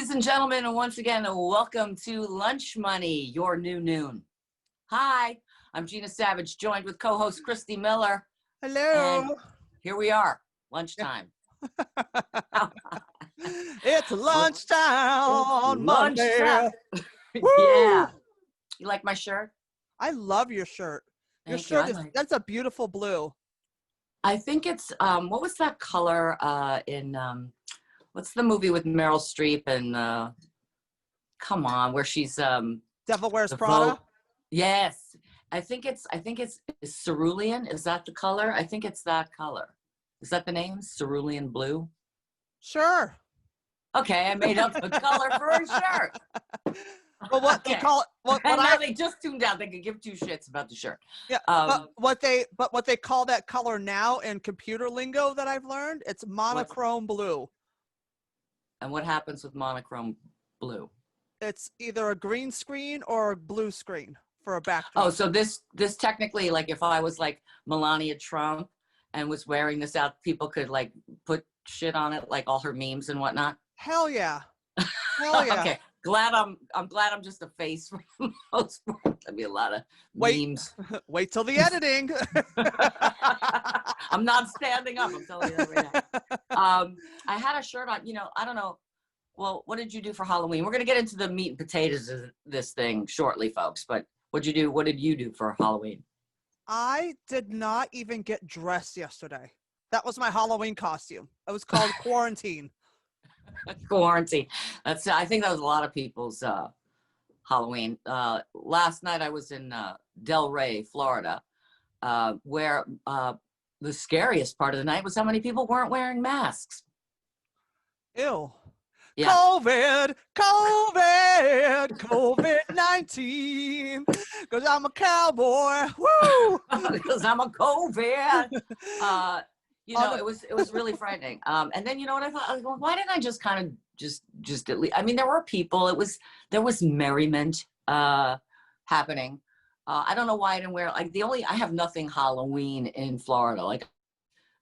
Ladies and gentlemen, and once again, welcome to Lunch Money, your new noon. Hi, I'm GIna Savage, joined with co-host Christy Miller. Hello. And here we are, lunchtime. It's lunchtime on Monday. Yeah. You like my shirt? I love your shirt. Your shirt that's a beautiful blue. I think it's, what was that color in, what's the movie with Meryl Streep and, come on, where she's, Devil Wears Prada? Yes. I think it's cerulean. Is that the color? I think it's that color. Is that the name? Cerulean blue? Sure. Okay, I made up the color for a shirt. Well, what they call it? Now they just tuned out. They could give two shits about the shirt. Yeah. But what they call that color now in computer lingo that I've learned, it's monochrome blue. And what happens with monochrome blue? It's either a green screen or a blue screen for a backdrop. Oh, so this technically, like, if I was like Melania Trump and was wearing this out, people could like put shit on it, like all her memes and whatnot. Hell yeah. Hell yeah. Okay. I'm glad I'm just a face for the most part. There'll be a lot of memes. Wait till the editing. I'm not standing up. I'm telling you that right now. I had a shirt on, I don't know. Well, what did you do for Halloween? We're going to get into the meat and potatoes of this thing shortly, folks. But what did you do for Halloween? I did not even get dressed yesterday. That was my Halloween costume. It was called Quarantine. Quarantine. I think that was a lot of people's Halloween. Last night I was in Del Rey, Florida, where the scariest part of the night was how many people weren't wearing masks. Ew. Yeah. COVID-19, because I'm a cowboy. Woo! Because I'm a COVID. It was really frightening. And then, you know what I thought? I was going, why didn't I just kind of just at least, I mean, there were people, there was merriment happening. I don't know why I didn't wear, like, I have nothing Halloween in Florida. Like,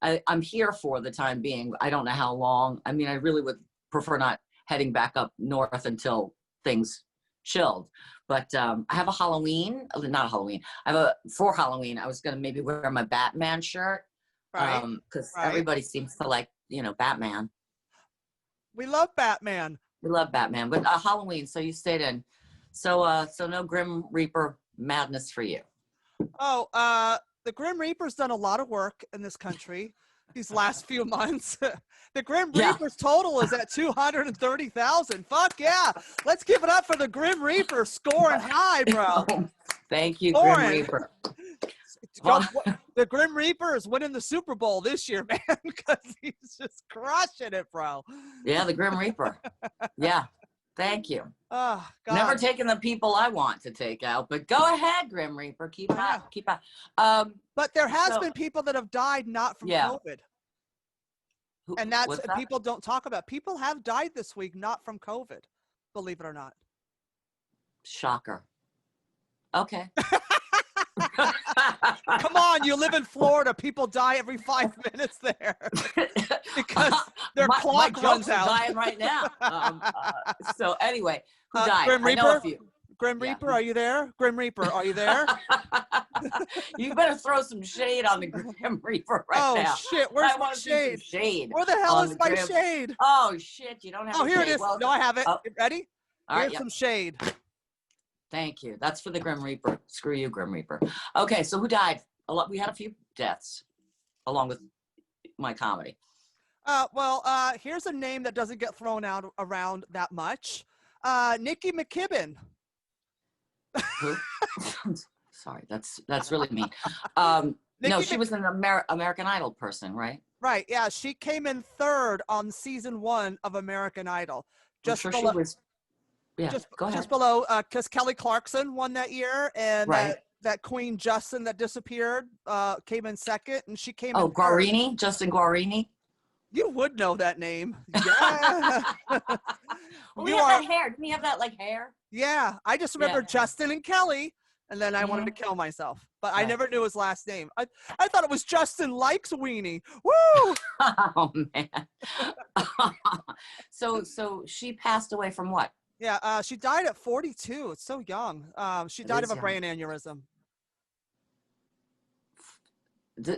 I'm here for the time being. I don't know how long. I mean, I really would prefer not heading back up north until things chilled. But I have a Halloween, not a Halloween. For Halloween, I was going to maybe wear my Batman shirt. Right. Because everybody seems to like, Batman. We love Batman. We love Batman, but Halloween. So you stayed in. So no Grim Reaper madness for you. Oh, the Grim Reaper's done a lot of work in this country these last few months. The Grim Reaper's total is at 230,000. Fuck yeah! Let's give it up for the Grim Reaper, scoring high, bro. Thank you, Grim Reaper. The Grim Reaper is winning the Super Bowl this year, man, because he's just crushing it, bro. Yeah, the Grim Reaper. Yeah, thank you. Oh, God. Never taking the people I want to take out, but go ahead, Grim Reaper. Keep out. But there has been people that have died not from COVID. And that's people don't talk about. People have died this week not from COVID, believe it or not. Shocker. Okay. Come on, you live in Florida. People die every 5 minutes there because their clock runs out. Dying right now. So anyway, who died? Grim Reaper? I know a few. Grim Reaper, are you there? Grim Reaper, are you there? You better throw some shade on the Grim Reaper now. Oh shit, where's my shade? Shade? Where the hell is my shade? Oh shit, you don't have. Oh, here it is. Well, no, I have it. You ready? All right, here's some shade. Thank you. That's for the Grim Reaper. Screw you, Grim Reaper. Okay, so who died? We had a few deaths, along with my comedy. Here's a name that doesn't get thrown out around that much. Nikki Mckibben. Who? Sorry, that's really mean. No, she was an American Idol person, right? Right. Yeah, she came in third on season 1 of American Idol. Just below, she was. Yeah, go ahead. Just below, because Kelly Clarkson won that year, and right. that Queen Justin that disappeared came in second, and she came in third. Guarini? Justin Guarini? You would know that name. Yeah. Well, he had that hair. Didn't he have that, like, hair? Yeah. I just remember Justin and Kelly. And then I wanted to kill myself, but I Right. never knew his last name. I thought it was Justin Likes Weenie. Woo! Oh man. So she passed away from what? Yeah, she died at 42. It's so young. She It died of is a young. brain aneurysm.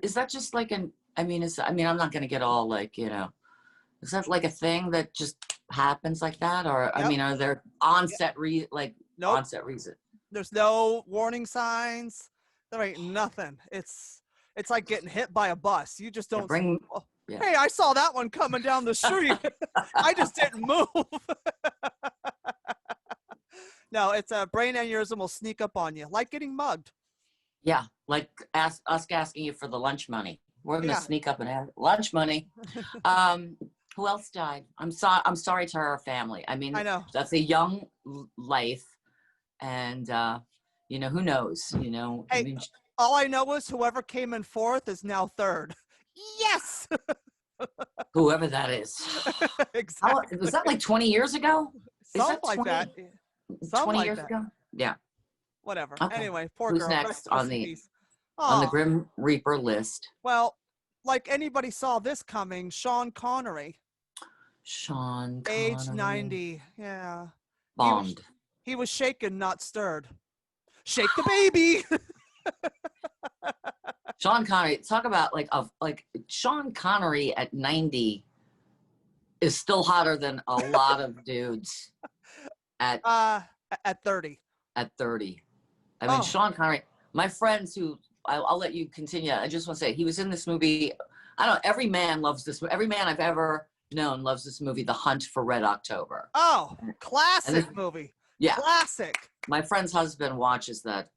Is that just like I mean, I'm not gonna get all like, is that like a thing that just happens like that? Or, I Yep. mean, are there Yep. Nope. onset reason? There's no warning signs. There ain't nothing. It's like getting hit by a bus. You just Yeah, don't. yeah. Hey, I saw that one coming down the street. I just didn't move. No, it's a brain aneurysm will sneak up on you, like getting mugged. Yeah, like us asking you for the lunch money. We're gonna Yeah. sneak up and have lunch money. Who else died? I'm sorry to her family. I mean, I know. that's a young life, and who knows? I Hey, mean, all I know is whoever came in fourth is now third. Yes. whoever that is. Exactly. Was that like 20 years ago? Is Something that like 20, that. Something 20 like years that. ago? Yeah. Whatever. Okay. Anyway, poor Who's girl. next Rest on in the peace. Grim Reaper list? Well, like anybody saw this coming, Sean Connery, Sean age Connery. 90. Yeah. Bond. He was shaken, not stirred. Shake the baby. Sean Connery. Talk about like Sean Connery at 90 is still hotter than a lot of dudes at 30. at 30. I mean, Sean Connery. My friends who I'll let you continue. I just want to say he was in this movie. I don't know. Every man loves this. Every man I've ever known loves this movie, The Hunt for Red October. Oh, classic movie. Yeah. Classic. My friend's husband watches that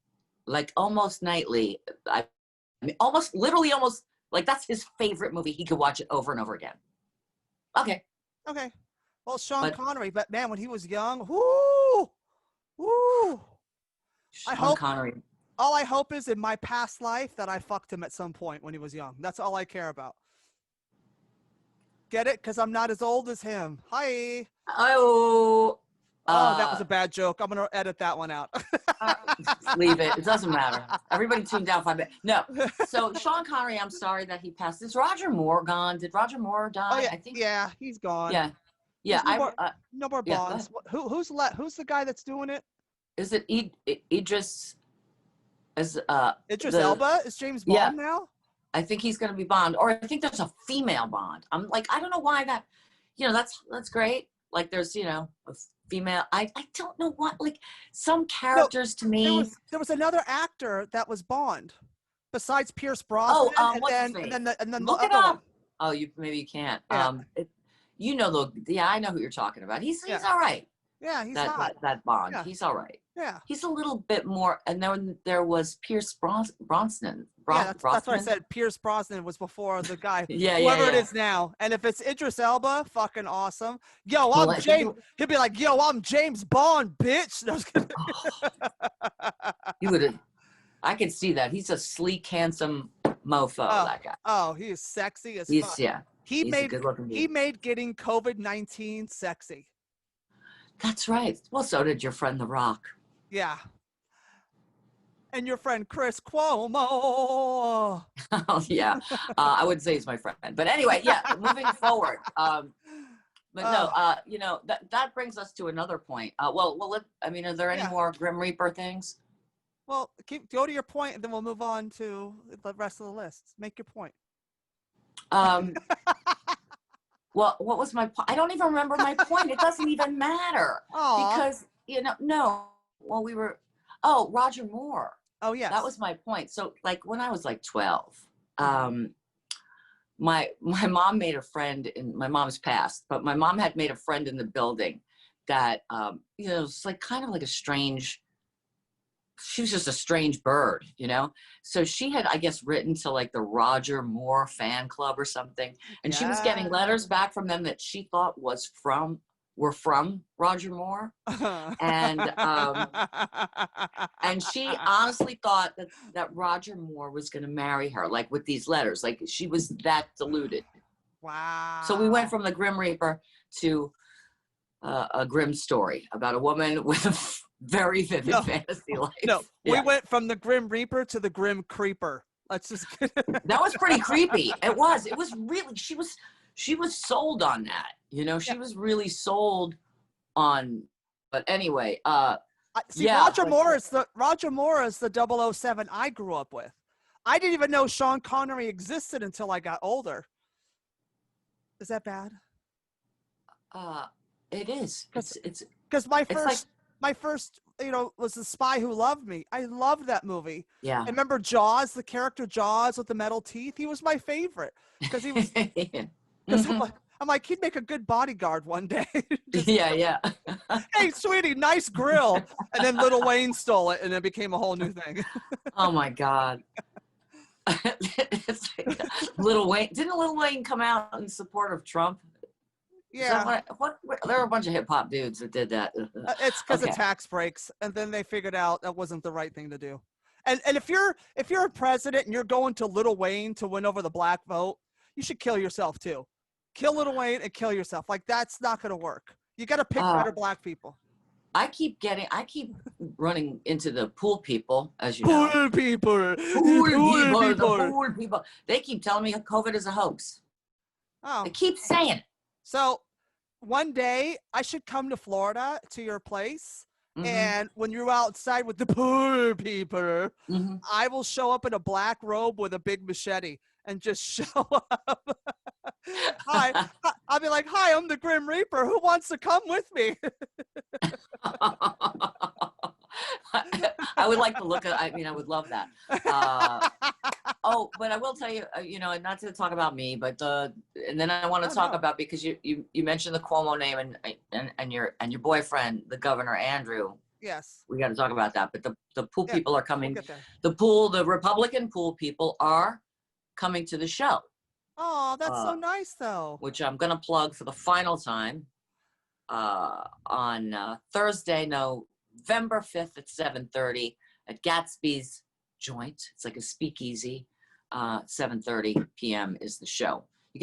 like almost nightly. I mean, literally almost like that's his favorite movie. He could watch it over and over again. Okay. Well, Sean Connery, but man, when he was young, whoo. Sean Connery. All I hope is in my past life that I fucked him at some point when he was young. That's all I care about. Get it? Because I'm not as old as him. Hi. Oh, that was a bad joke. I'm going to edit that one out. Leave it. It doesn't matter. Everybody tuned down 5 minutes. No. So Sean Connery, I'm sorry that he passed. Is Roger Moore gone? Did Roger Moore die? Oh, yeah. I think. Yeah, he's gone. Yeah. Yeah. No more Bonds. Who's the guy that's doing it? Is it Idris? Idris Elba is James Bond now? I think he's going to be Bond, or I think there's a female Bond. I'm like, I don't know why that. That's great. Like there's a female. I don't know what, like some characters to me. There was another actor that was Bond besides Pierce Brosnan. And then look the it other up. one. Oh, maybe you can't. Yeah. I know who you're talking about. He's all right. Yeah, he's hot. That Bond. Yeah. He's all right. Yeah. He's a little bit more. And then there was Pierce Brosnan. That's what I said. Pierce Brosnan was before the guy. Whoever it is now. And if it's Idris Elba, fucking awesome. I'm James. He'll be like, I'm James Bond, bitch. You would. I could see that. He's a sleek, handsome mofo. That guy. Oh, he is sexy as fuck. Yeah. He made getting COVID-19 sexy. That's right. Well, so did your friend The Rock. Yeah. And your friend Chris Cuomo. Oh, yeah. I wouldn't say he's my friend. But anyway, yeah, moving forward. That brings us to another point. Are there any more Grim Reaper things? Well, go to your point, and then we'll move on to the rest of the list. Make your point. Well, what was my point? I don't even remember my point. It doesn't even matter. Because, Roger Moore. Oh, yes. That was my point. So, like, when I was, like, 12, my mom made a friend, and my mom's passed, but my mom had made a friend in the building that, it was, like, kind of like she was just a strange bird, So she had, I guess, written to, like, the Roger Moore fan club or something, and she was getting letters back from them that she thought were from Roger Moore. And she honestly thought that Roger Moore was going to marry her, like with these letters. Like she was that deluded. Wow. So we went from the Grim Reaper to a grim story about a woman with a very vivid fantasy life. No, Yeah. we went from the Grim Reaper to the Grim Creeper. Let's just That was pretty creepy. It was really, she was sold on that. You know, she was really sold on, but anyway, see, yeah. Roger Moore is the 007 I grew up with. I didn't even know Sean Connery existed until I got older. Is that bad? It is. It's because my like, first, was The Spy Who Loved Me. I loved that movie. yeah. I remember Jaws, the character Jaws with the metal teeth. He was my favorite because he was. Because I'm like, he'd make a good bodyguard one day. Yeah. Hey, sweetie, nice grill. And then Lil Wayne stole it, and it became a whole new thing. Oh my God. It's like Lil Wayne. Didn't Lil Wayne come out in support of Trump? Yeah. What there were a bunch of hip hop dudes that did that. It's because of tax breaks, and then they figured out that wasn't the right thing to do. And if you're a president and you're going to Lil Wayne to win over the black vote, you should kill yourself too. Kill Lil Wayne and kill yourself. Like, that's not going to work. You got to pick better black people. I keep running into the pool people, as you know. Pool people. Pool people. They keep telling me COVID is a hoax. Oh. They keep saying it. So one day I should come to Florida to your place. Mm-hmm. And when you're outside with the poor people, mm-hmm. I will show up in a black robe with a big machete and just show up. Hi, I'll be like, hi, I'm the Grim Reaper. Who wants to come with me? I would like to look at, I would love that. But I will tell you, and not to talk about me, but, and then I want to talk about, because you mentioned the Cuomo name and your boyfriend, the governor, Andrew. Yes. We got to talk about that. But the pool people are coming. The Republican pool people are coming to the show. Oh, that's so nice, though. Which I'm going to plug for the final time on Thursday, November 5th at 7:30 at Gatsby's Joint. It's like a speakeasy. 7:30 p.m. is the show. We've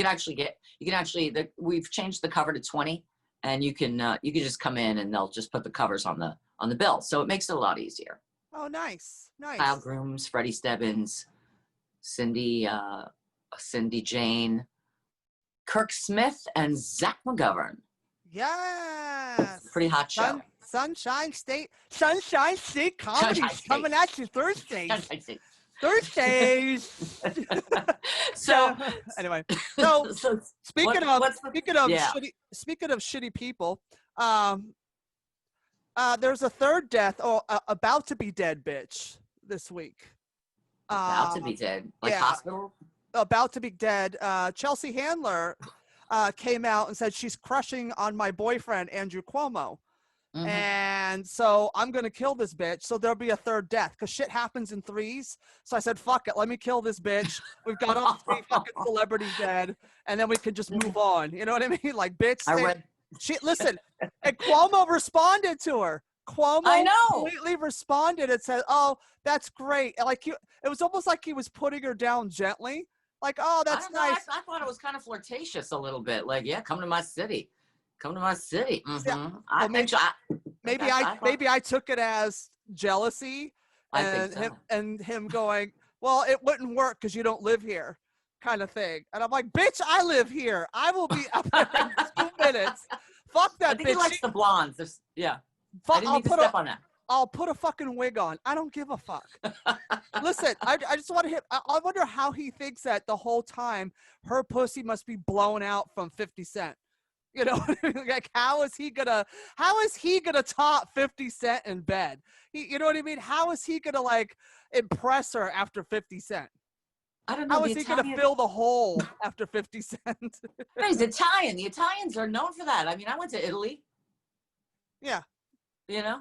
changed the cover to 20, and you can just come in and they'll just put the covers on the bill. So it makes it a lot easier. Oh, nice. Kyle Grooms, Freddie Stebbins, Cindy Jane, Kirk Smith, and Zach McGovern. Yes. Pretty hot show. Sunshine State Comedy coming at you Thursdays. So anyway, speaking of shitty people, there's a third death, about to be dead bitch this week. About to be dead, hospital. About to be dead. Chelsea Handler came out and said she's crushing on my boyfriend Andrew Cuomo. Mm-hmm. And so I'm going to kill this bitch. So there'll be a third death because shit happens in threes. So I said, fuck it. Let me kill this bitch. We've got all 3 fucking celebrities dead. And then we can just move on. You know what I mean? Like, bitch. Listen. And Cuomo responded to her. Cuomo completely responded and said, oh, that's great. Like, it was almost like he was putting her down gently. Like, oh, that's nice. I thought it was kind of flirtatious a little bit. Like, yeah, come to my city. Come to my city. Mm-hmm. Yeah. Maybe I took it as jealousy, and him going, well, it wouldn't work because you don't live here, kind of thing. And I'm like, bitch, I live here. I will be up there in 2 minutes. Fuck that I think bitch. He likes the blondes. I didn't mean to step on that. I'll put a fucking wig on. I don't give a fuck. Listen, I just want to hit. I wonder how he thinks that the whole time her pussy must be blown out from 50 Cent. You know, like how is he gonna top 50 Cent in bed? You know what I mean? How is he gonna impress her after 50 Cent? I don't know. How is he gonna fill the hole after 50 Cent? He's Italian. The Italians are known for that. I mean, I went to Italy. Yeah. You know?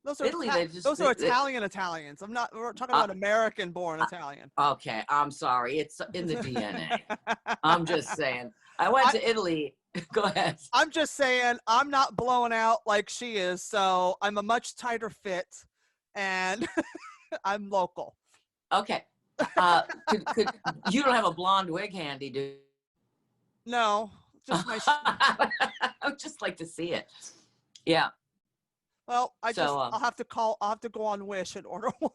Those are Italy. Those are Italians. We're talking about American-born Italian. Okay, I'm sorry. It's in the DNA. I'm just saying. I went to Italy. Go ahead. I'm just saying I'm not blowing out like she is, so I'm a much tighter fit, and I'm local. Okay. Could you don't have a blonde wig handy, do you? No. Just my. I would just like to see it. Yeah. Well, I'll have to call. I'll have to go on Wish and order one.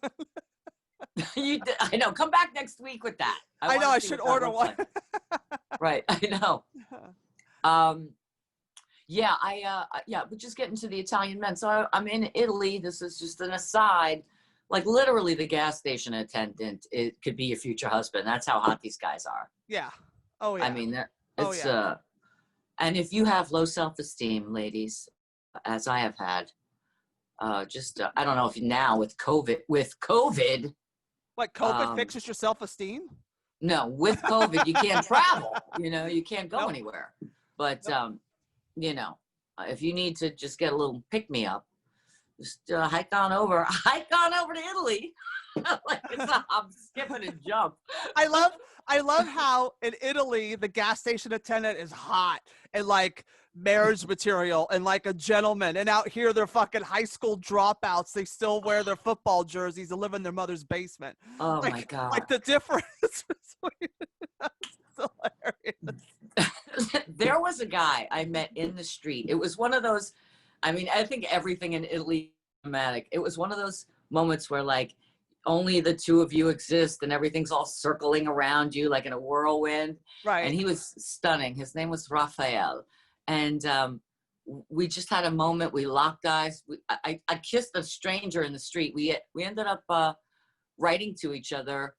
I know. Come back next week with that. I know. I should order one. Like. Right. I know. Yeah. But just getting to the Italian men. So I'm in Italy. This is just an aside. Like literally, the gas station attendant. It could be your future husband. That's how hot these guys are. Yeah. Oh yeah. I mean, it's and if you have low self-esteem, ladies, as I have had, I don't know if now with COVID. What, COVID fixes your self-esteem? No, with COVID, you can't travel. You can't go anywhere. But, if you need to just get a little pick-me-up, just hike on over to Italy. Like it's a hop, skip, and a jump. I love how in Italy, the gas station attendant is hot and like marriage material and like a gentleman. And out here, they're fucking high school dropouts. They still wear their football jerseys and live in their mother's basement. Oh my God. Like the difference between hilarious. There was a guy I met in the street. It was one of those, I mean, I think everything in Italy is dramatic. It was one of those moments where like only the two of you exist and everything's all circling around you like in a whirlwind. Right. And he was stunning. His name was Raphael. And we just had a moment. We locked eyes. I kissed a stranger in the street. We ended up writing to each other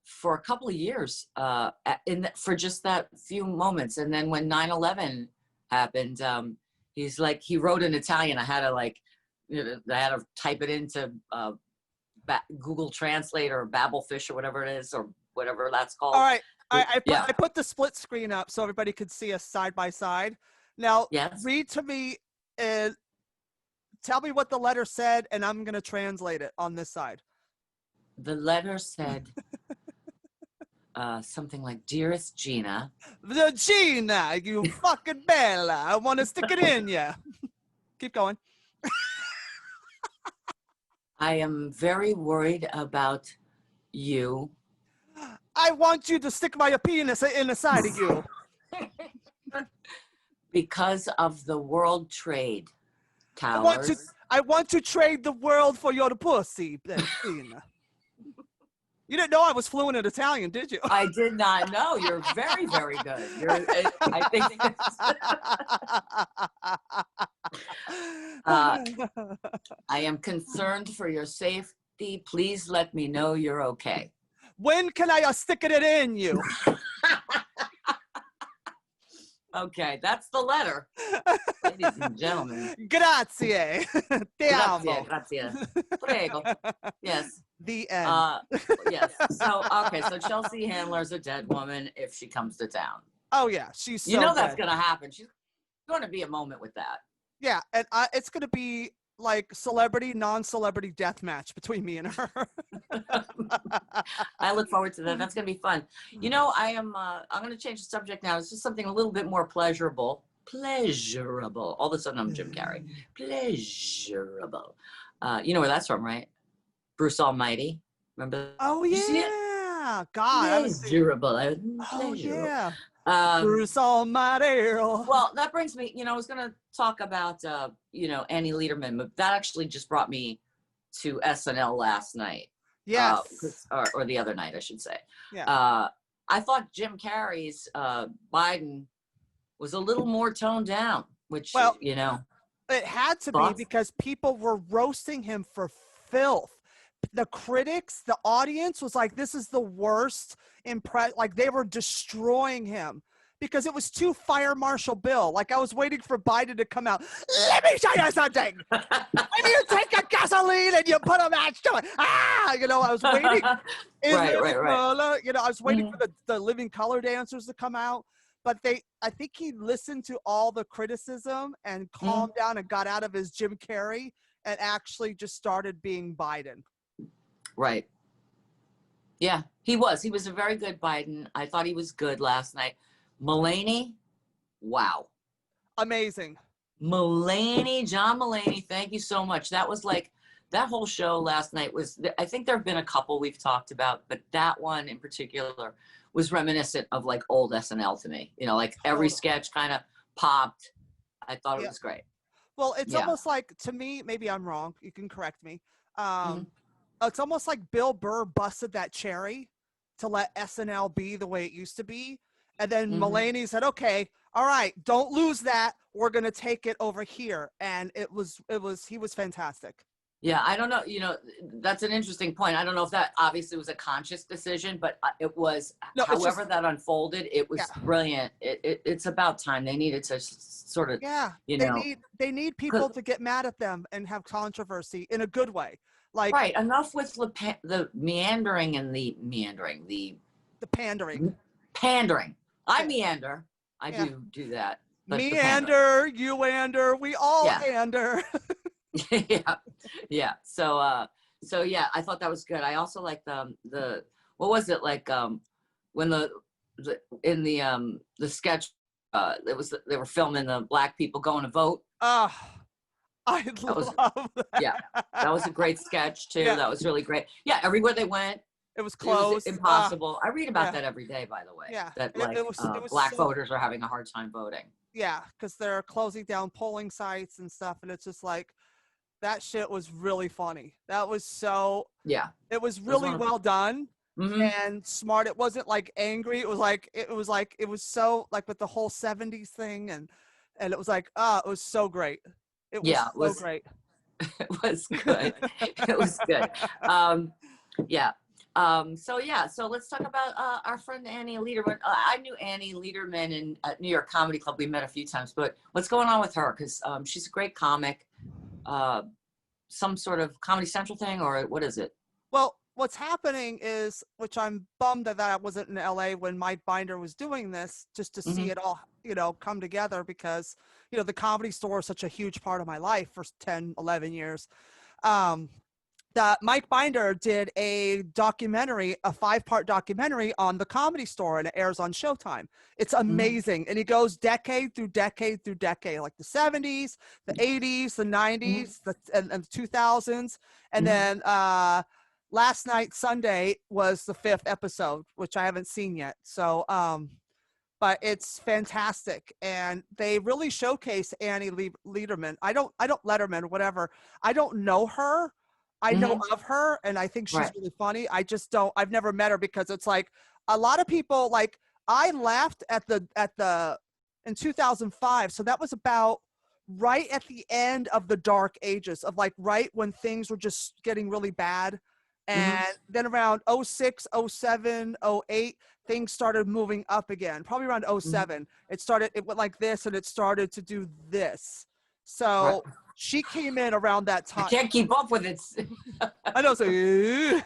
for a couple of years for just that few moments. And then when 9/11 happened, he's like, he wrote in Italian. I had to type it into Google Translate or Babelfish or whatever it is, or whatever that's called. All right. I put the split screen up so everybody could see us side by side. Now, yes. Read to me and tell me what the letter said, and I'm going to translate it on this side. The letter said something like, "Dearest GIna." The GIna, you fucking bella. I want to stick it in ya. Keep going. I am very worried about you. I want you to stick my penis in the side of you. Because of the world trade towers. I want to trade the world for your pussy. You didn't know I was fluent in Italian, did you? I did not know. You're very, very good. I think I am concerned for your safety. Please let me know you're okay. When can I stick it in you? Okay, that's the letter. Ladies and gentlemen. Grazie. Te amo. Grazie. Prego. Yes. The end. Yes. So Chelsea Handler's a dead woman if she comes to town. Oh, yeah. She's so that's dead. going to happen. She's going to be a moment with that. Yeah, and it's going to be like celebrity, non-celebrity death match between me and her. I look forward to that. That's going to be fun. I'm going to change the subject now. It's just something a little bit more pleasurable. All of a sudden, I'm Jim Carrey. Pleasurable. You know where that's from, right? Bruce Almighty. Remember? Oh, yeah. God. Pleasurable. Oh, yeah. Bruce Almighty. Well, that brings me, I was going to talk about, Annie Lederman, but that actually just brought me to SNL last night. Yes. Or the other night, I should say. Yeah. I thought Jim Carrey's Biden was a little more toned down, which, it had to be because people were roasting him for filth. The critics, the audience was like, this is the worst like they were destroying him because it was too Fire Marshal Bill. Like I was waiting for Biden to come out. Let me show you something. When you take a gasoline and you put a match to it. I was waiting. Right. I was waiting for the Living Color dancers to come out. But I think he listened to all the criticism and calmed down and got out of his Jim Carrey and actually just started being Biden. Right. Yeah, he was. He was a very good Biden. I thought he was good last night. Mulaney, wow. Amazing. John Mulaney, thank you so much. That was like that whole show last night was, I think there have been a couple we've talked about, but that one in particular was reminiscent of like old SNL to me. You know, like every Totally. sketch kind of popped. I thought it Yeah. was great. Well, it's Yeah. almost like, to me, maybe I'm wrong. You can correct me. Mhm. It's almost like Bill Burr busted that cherry to let SNL be the way it used to be. And then Mhm. Mulaney said, okay, all right, don't lose that. We're going to take it over here. And he was fantastic. Yeah, I don't know. You know, that's an interesting point. I don't know if that obviously was a conscious decision, but it was, No, it's just, however that unfolded, it yeah. was brilliant. It's about time. They needed to sort of, Yeah. you know, They need people to get mad at them and have controversy in a good way. Like, right. Enough with the meandering and the the pandering. pandering. I Yeah. meander. I Yeah. do that, but the pandering. Meander, you ander, we all Yeah. ander. Yeah, yeah. So yeah, I thought that was good. I also like the what was it like when the in the sketch it was they were filming the black people going to vote. Oh, I That was love that. yeah, that was a great sketch too. Yeah, That was really great. Yeah, everywhere they went, it was it was close. impossible. I read about Yeah, that every day, by the way. yeah. That It, like it was black so, voters are having a hard time voting. yeah, because they're closing down polling sites and stuff, and it's just like that shit was really funny. That was so. Yeah, It was it was really one of. well done Mm-hmm. and smart. It wasn't like angry. It was so like with the whole '70s thing, and it was like, it was so great. It was Yeah, it so was. great. It was good. It was good. Yeah. So yeah, so let's talk about our friend Annie Lederman. I knew Annie Lederman in New York Comedy Club. We met a few times, but what's going on with her? Because she's a great comic. Uh, some sort of Comedy Central thing, or what is it? Well, what's happening is, which I'm bummed that I wasn't in LA when Mike Binder was doing this, just to see Mm-hmm. it all, come together, because, the Comedy Store is such a huge part of my life for 10, 11 years. That Mike Binder did a documentary, a 5-part documentary on the Comedy Store, and it airs on Showtime. It's amazing. And he goes decade through decade through decade, like the 70s, the 80s, the 90s, and the 2000s. And then last night, Sunday, was the 5th episode, which I haven't seen yet. So, but it's fantastic, and they really showcase Annie Lederman. I don't Letterman or whatever. I don't know her. I know of her, and I think she's Right. really funny. I just don't. I've never met her, because it's like a lot of people. Like, I left at the in 2005, so that was about right at the end of the dark ages, of like right when things were just getting really bad. And then around 06, 07, 08, things started moving up again. Probably around 07, it went like this, and it started to do this. Right. So she came in around that I time. can't keep up with it. I know. So, and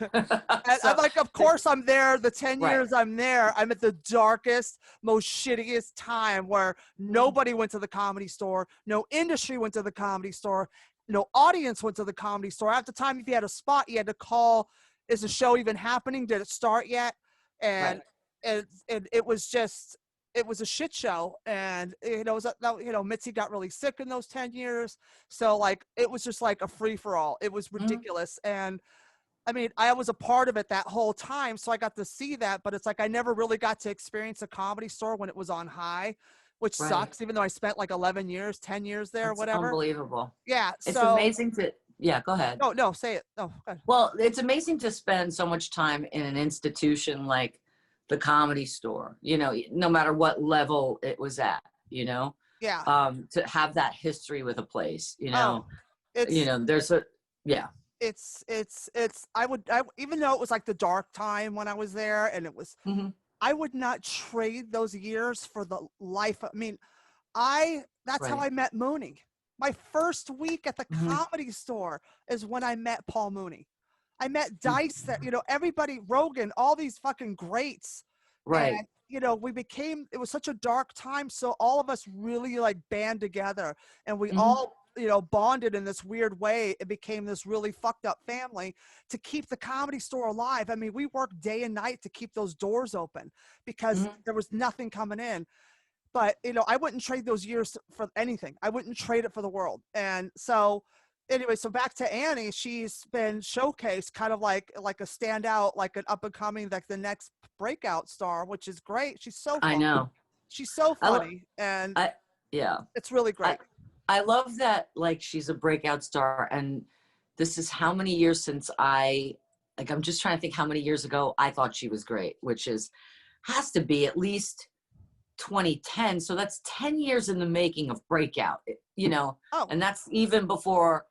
So, I'm like, of course I'm there. The 10 right. years I'm there, I'm at the darkest, most shittiest time, where nobody went to the Comedy Store. No industry went to the Comedy Store. No audience went to the Comedy Store. At the time, if you had a spot, you had to call, is the show even happening? Did it start yet? And, Right. and it was just, it was a shit show. And, Mitzi got really sick in those 10 years. So like, it was just like a free for all. It was ridiculous. And I mean, I was a part of it that whole time. So I got to see that, but it's like, I never really got to experience a Comedy Store when it was on high, which sucks, even though I spent like 11 years, 10 years there, That's whatever. unbelievable. Yeah. It's So amazing to, yeah, go ahead. no, say it. No, go ahead. Well, it's amazing to spend so much time in an institution like the Comedy Store, no matter what level it was at, Yeah. to have that history with a place, Oh, there's a, yeah. it's, even though it was like the dark time when I was there, and it was, I would not trade those years for the life. I mean, that's how I met Mooney. My first week at the Comedy Store is when I met Paul Mooney. I met Dice, that, everybody, Rogan, all these fucking greats. Right. And, it was such a dark time. So all of us really like band together, and we all, bonded in this weird way. It became this really fucked up family to keep the Comedy Store alive. I mean, we worked day and night to keep those doors open, because there was nothing coming in. But, I wouldn't trade those years for anything. I wouldn't trade it for the world. And so anyway, so back to Annie. She's been showcased kind of like a standout, like an up and coming, like the next breakout star, which is great. She's so I funny. know. She's so funny, and Yeah. it's really great. I love that, like, she's a breakout star, and this is how many years since I'm just trying to think how many years ago I thought she was great, which has to be at least 2010. So that's 10 years in the making of breakout, and that's even before,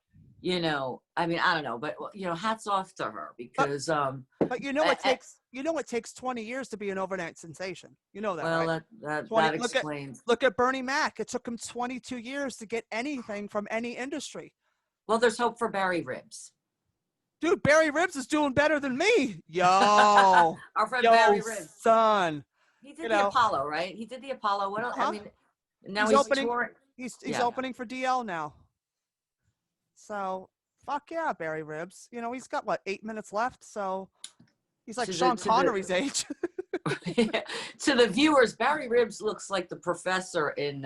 I mean, I don't know, but hats off to her, because but it takes 20 years to be an overnight sensation. You know that, well, right? that explains. Look at Bernie Mac. It took him 22 years to get anything from any industry. Well, there's hope for Barry Ribs. Dude, Barry Ribs is doing better than me. Yo. Our friend Barry Ribs. Son. He did the Apollo, right? He did the Apollo. What else? I mean, now he's opening. touring. He's opening for DL now. So, fuck yeah, Barry Ribs. He's got, 8 minutes left? So, he's like Sean Connery's age. To the viewers, Barry Ribs looks like the professor in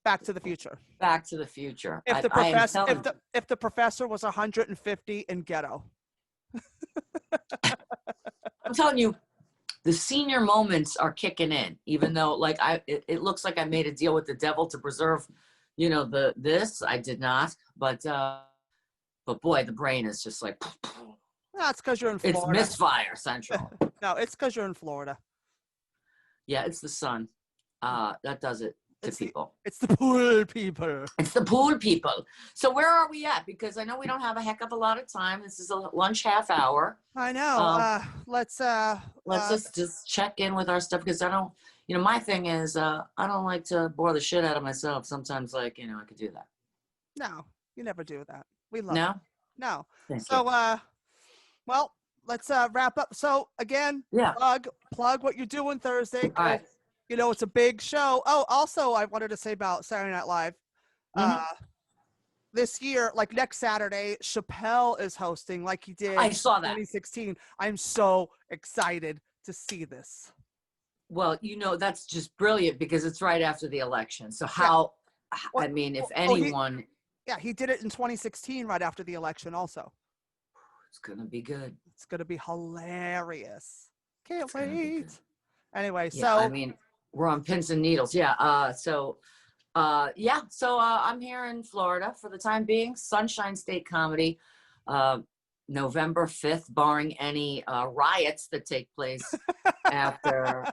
Back to the Future. Back to the Future. If the professor was 150 in Ghetto. I'm telling you, the senior moments are kicking in, even though it looks like I made a deal with the devil to preserve, this. I did not, but boy, the brain is just like. No, it's because you're in Florida. It's misfire central. No, it's because you're in Florida. Yeah, it's the sun. That does it to people. It's the pool people. It's the pool people. So where are we at? Because I know we don't have a heck of a lot of time. This is a lunch half hour. I know. Let's just check in with our stuff, because I don't. My thing is I don't like to bore the shit out of myself. Sometimes, I could do that. No, you never do that. We love No? it. No. Thank so you. well, let's wrap up. So again, plug what you're doing Thursday. All right. It's a big show. Oh, also I wanted to say about Saturday Night Live. This year, like next Saturday, Chappelle is hosting like he did I saw that. 2016. I'm so excited to see this. Well, that's just brilliant, because it's right after the election. So I mean, if anyone. He did it in 2016 right after the election also. It's going to be good. It's going to be hilarious. Can't wait. Anyway, yeah, I mean, we're on pins and needles. Yeah. So I'm here in Florida for the time being. Sunshine State Comedy, November 5th, barring any riots that take place after.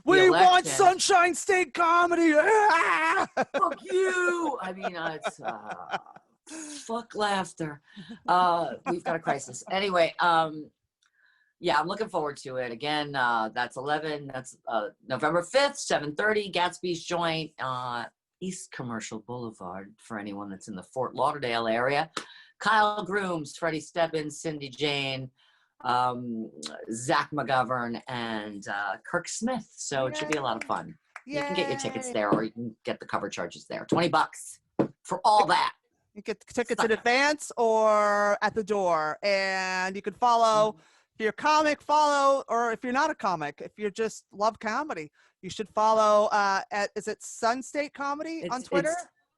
We want Sunshine State Comedy. Fuck you. I mean, it's fuck laughter. We've got a crisis. Anyway, I'm looking forward to it. Again, that's November 5th, 7:30, Gatsby's Joint, East Commercial Boulevard, for anyone that's in the Fort Lauderdale area. Kyle Grooms, Freddie Stebbins, Cindy Jane, Zach McGovern, and Kirk Smith. So it should be a lot of fun. Yay. You can get your tickets there, or you can get the cover charges there. $20 for all that. You get tickets in advance or at the door. And you can follow, if you're a comic, or if you're not a comic, if you just love comedy, you should follow is it Sun State Comedy on Twitter?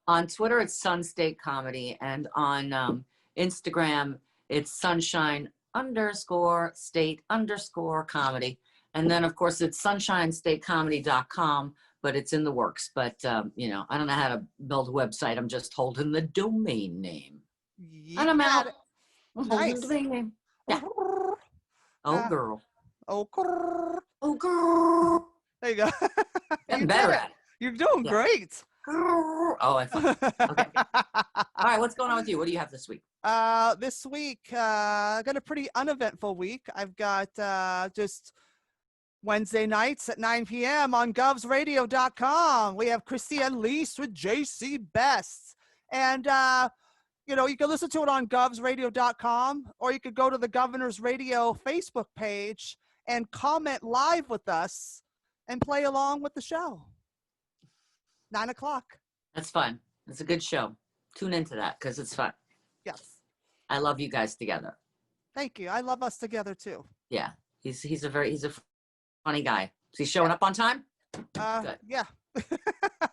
On Twitter, it's Sun State Comedy. And on Instagram, it's sunshine_state_comedy. And then, of course, it's sunshinestatecomedy.com, but it's in the works. But, I don't know how to build a website. I'm just holding the domain name. And I'm out. I'm holding the domain name. Yeah. Oh, girl. Oh, girl. Oh, girl. There you go. Getting better at it. You're doing great. Oh, I thought. Okay. All right, what's going on with you? What do you have this week? This week, I got a pretty uneventful week. I've got just Wednesday nights at 9 p.m. on govsradio.com. We have Christy Unleashed with JC Best. And, you can listen to it on govsradio.com, or you could go to the Governor's Radio Facebook page and comment live with us and play along with the show. 9 o'clock. That's fun. It's a good show. Tune into that because it's fun. Yes. I love you guys together. Thank you. I love us together too. Yeah. He's a funny guy. Is he showing up on time? Good. Yeah.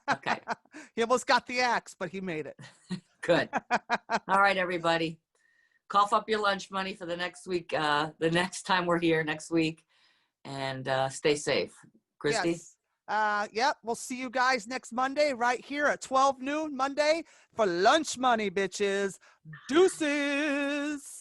Okay. He almost got the axe, but he made it. Good. All right, everybody. Cough up your lunch money for the next week, the next time we're here next week, and stay safe. Christy? Yes. Yep. We'll see you guys next Monday right here at 12 noon Monday for lunch money, bitches. Deuces.